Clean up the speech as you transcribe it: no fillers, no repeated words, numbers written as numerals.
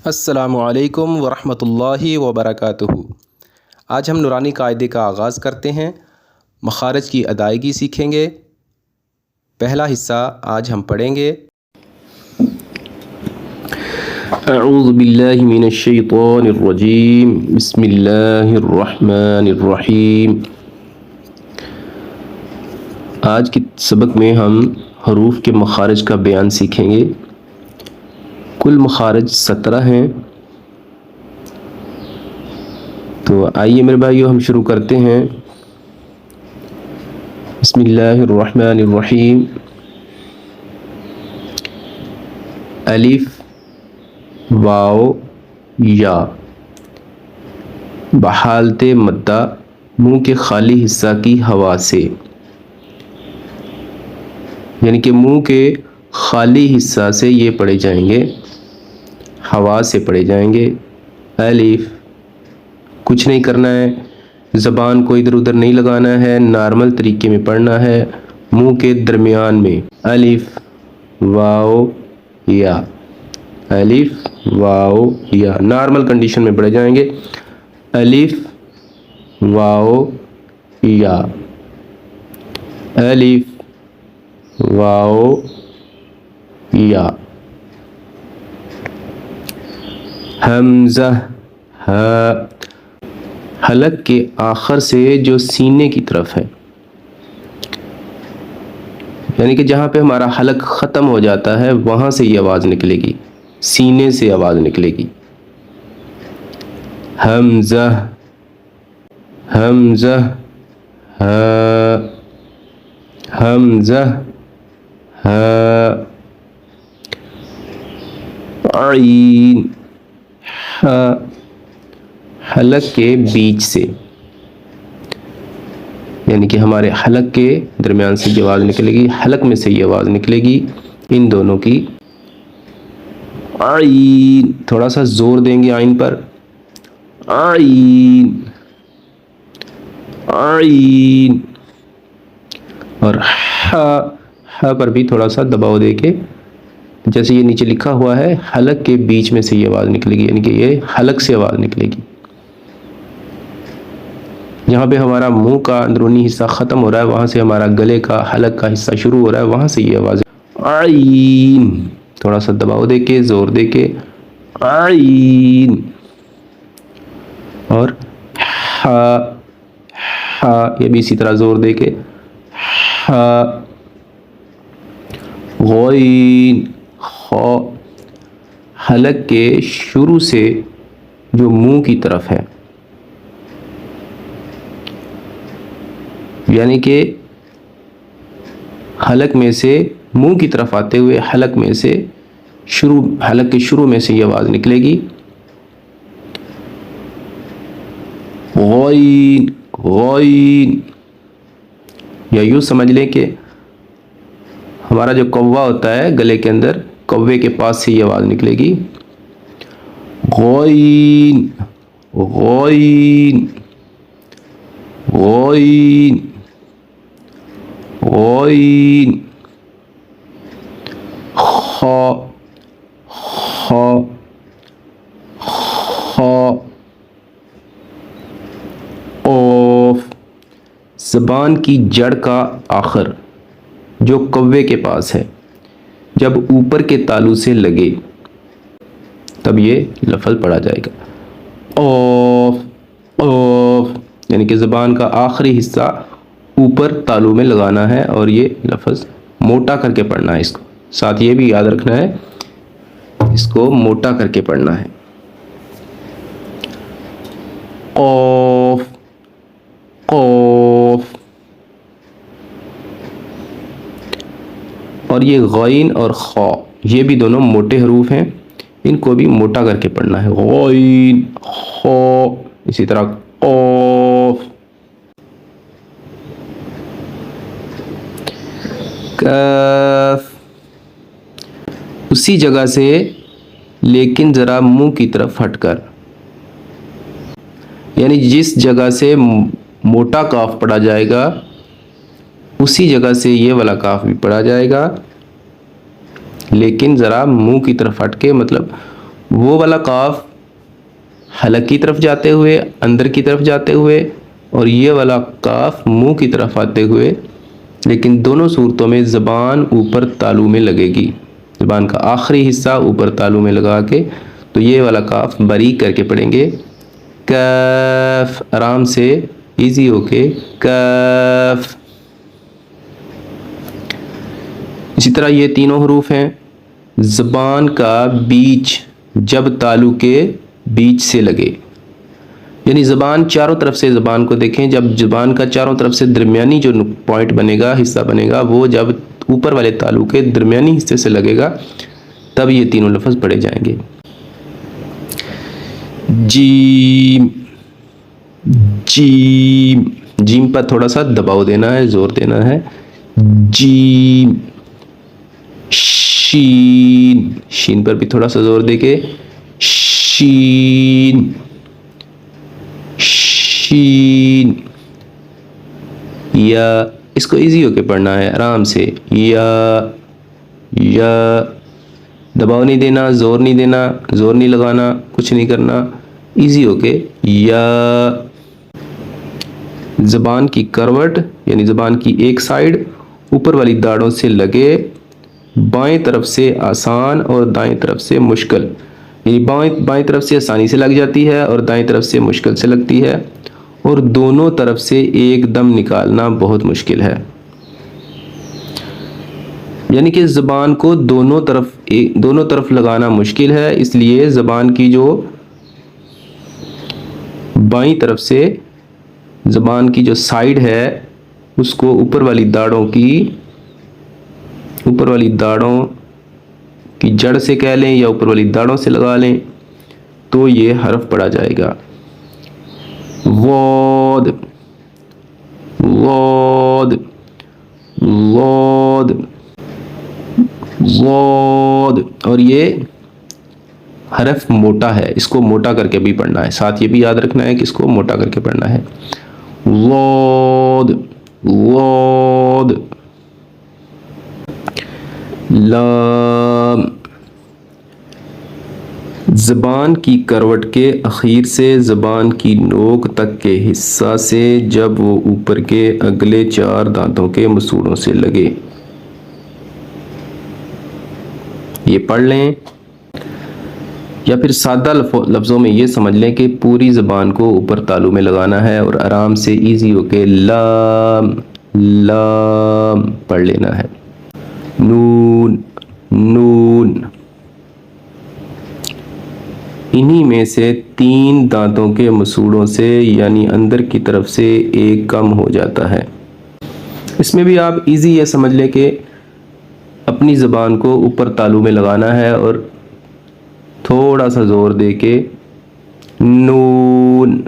السلام علیکم ورحمۃ اللہ وبرکاتہ۔ آج ہم نورانی قاعدے کا آغاز کرتے ہیں، مخارج کی ادائیگی سیکھیں گے۔ پہلا حصہ آج ہم پڑھیں گے۔ اعوذ باللہ من الشیطان الرجیم، بسم اللہ الرحمن الرحیم۔ آج کے سبق میں ہم حروف کے مخارج کا بیان سیکھیں گے۔ کل مخارج 17 ہیں، تو آئیے میرے بھائیو ہم شروع کرتے ہیں۔ بسم اللہ الرحمن الرحیم۔ الف، واو، یا بحالت مدہ منہ کے خالی حصہ کی ہوا سے، یعنی کہ منہ کے خالی حصہ سے یہ پڑھے جائیں گے، ہوا سے پڑھے جائیں گے۔ الف، کچھ نہیں کرنا ہے، زبان کو ادھر ادھر نہیں لگانا ہے، نارمل طریقے میں پڑھنا ہے، منہ کے درمیان میں۔ الف، واو، یا، الف، واو، یا، نارمل کنڈیشن میں پڑھے جائیں گے۔ الف، واو، یا، الف، واو، یا۔ حمزہ، ہا، حلق کے آخر سے جو سینے کی طرف ہے، یعنی کہ جہاں پہ ہمارا حلق ختم ہو جاتا ہے وہاں سے یہ آواز نکلے گی، سینے سے آواز نکلے گی۔ حمزہ، حمزہ، ہا، حمزہ، ہا۔ عین، ہا، حلق کے بیچ سے، یعنی کہ ہمارے حلق کے درمیان سے یہ آواز نکلے گی، حلق میں سے یہ آواز نکلے گی، ان دونوں کی۔ عین، تھوڑا سا زور دیں گے عین پر۔ عین، عین۔ اور ہا پر بھی تھوڑا سا دباؤ دے کے، جیسے یہ نیچے لکھا ہوا ہے، حلق کے بیچ میں سے یہ آواز نکلے گی، یعنی کہ یہ حلق سے آواز نکلے گی۔ جہاں پہ ہمارا منہ کا اندرونی حصہ ختم ہو رہا ہے وہاں سے ہمارا گلے کا حلق کا حصہ شروع ہو رہا ہے، وہاں سے یہ آواز عین، تھوڑا سا دباؤ دے کے، زور دے کے، عین۔ اور ہا، ہا، یہ بھی اسی طرح زور دے کے، ہا۔ غین، خو، حلق کے شروع سے جو منہ کی طرف ہے، یعنی کہ حلق میں سے منہ کی طرف آتے ہوئے حلق میں سے حلق کے شروع میں سے یہ آواز نکلے گی۔ غین، غین، یا یوں سمجھ لیں کہ ہمارا جو کوا ہوتا ہے گلے کے اندر، کوے کے پاس سے یہ آواز نکلے گی۔ غین، غین، غین، غین۔ خا، خا، خا۔ قاف، زبان کی جڑ کا آخر جو کوے کے پاس ہے، جب اوپر کے تالو سے لگے تب یہ لفظ پڑھا جائے گا۔ قاف، قاف، یعنی کہ زبان کا آخری حصہ اوپر تالو میں لگانا ہے اور یہ لفظ موٹا کر کے پڑھنا ہے۔ اس کو ساتھ یہ بھی یاد رکھنا ہے، اس کو موٹا کر کے پڑھنا ہے۔ قاف، قاف۔ اور یہ غین اور خا، یہ بھی دونوں موٹے حروف ہیں، ان کو بھی موٹا کر کے پڑھنا ہے۔ غین، خا، اسی طرح قاف۔ کاف، اسی جگہ سے لیکن ذرا منہ کی طرف ہٹ کر، یعنی جس جگہ سے موٹا کاف پڑھا جائے گا اسی جگہ سے یہ والا کاف بھی پڑھا جائے گا، لیکن ذرا منہ کی طرف ہٹ کے، مطلب وہ والا قاف حلق کی طرف جاتے ہوئے، اندر کی طرف جاتے ہوئے، اور یہ والا قاف منہ کی طرف آتے ہوئے، لیکن دونوں صورتوں میں زبان اوپر تالو میں لگے گی، زبان کا آخری حصہ اوپر تالو میں لگا کے. تو یہ والا قاف باریک کر کے پڑھیں گے، کاف، آرام سے ایزی ہو کے کاف. اسی طرح یہ تینوں حروف ہیں. زبان کا بیچ جب تالو کے بیچ سے لگے، یعنی زبان چاروں طرف سے، زبان کو دیکھیں، جب زبان کا چاروں طرف سے درمیانی جو پوائنٹ بنے گا، حصہ بنے گا، وہ جب اوپر والے تالو کے درمیانی حصے سے لگے گا تب یہ تینوں لفظ پڑھے جائیں گے. جیم، جیم، جیم پر تھوڑا سا دباؤ دینا ہے، زور دینا ہے. جیم. شین، شین پر بھی تھوڑا سا زور دے کے شین، شین. یا، اس کو ایزی ہو کے پڑھنا ہے آرام سے، یا، یا. دباؤ نہیں دینا، زور نہیں دینا، زور نہیں لگانا، کچھ نہیں کرنا، ایزی ہو کے یا. زبان کی کروٹ یعنی زبان کی ایک سائیڈ اوپر والی داڑوں سے لگے، بائیں طرف سے آسان اور دائیں طرف سے مشکل، یعنی بائیں طرف سے آسانی سے لگ جاتی ہے اور دائیں طرف سے مشکل سے لگتی ہے، اور دونوں طرف سے ایک دم نکالنا بہت مشکل ہے. یعنی کہ زبان کو دونوں طرف لگانا مشکل ہے، اس لیے زبان کی جو بائیں طرف سے زبان کی جو سائیڈ ہے اس کو اوپر والی داڑوں کی جڑ سے کہہ لیں یا اوپر والی داڑوں سے لگا لیں تو یہ حرف پڑھا جائے گا. واد، واد، واد، واد. اور یہ حرف موٹا ہے، اس کو موٹا کر کے بھی پڑھنا ہے، ساتھ یہ بھی یاد رکھنا ہے کہ اس کو موٹا کر کے پڑھنا ہے. واد، واد. لام. زبان کی کروٹ کے اخیر سے زبان کی نوک تک کے حصہ سے جب وہ اوپر کے اگلے 4 دانتوں کے مسوڑوں سے لگے. یہ پڑھ لیں یا پھر سادہ لفظوں میں یہ سمجھ لیں کہ پوری زبان کو اوپر تالو میں لگانا ہے اور آرام سے ایزی ہو کے لام، لام پڑھ لینا ہے. نون، نون. انہی میں سے 3 دانتوں کے مسوڑوں سے یعنی اندر کی طرف سے ایک کم ہو جاتا ہے. اس میں بھی آپ ایزی یہ سمجھ لیں کہ اپنی زبان کو اوپر تالو میں لگانا ہے اور تھوڑا سا زور دے کے نون،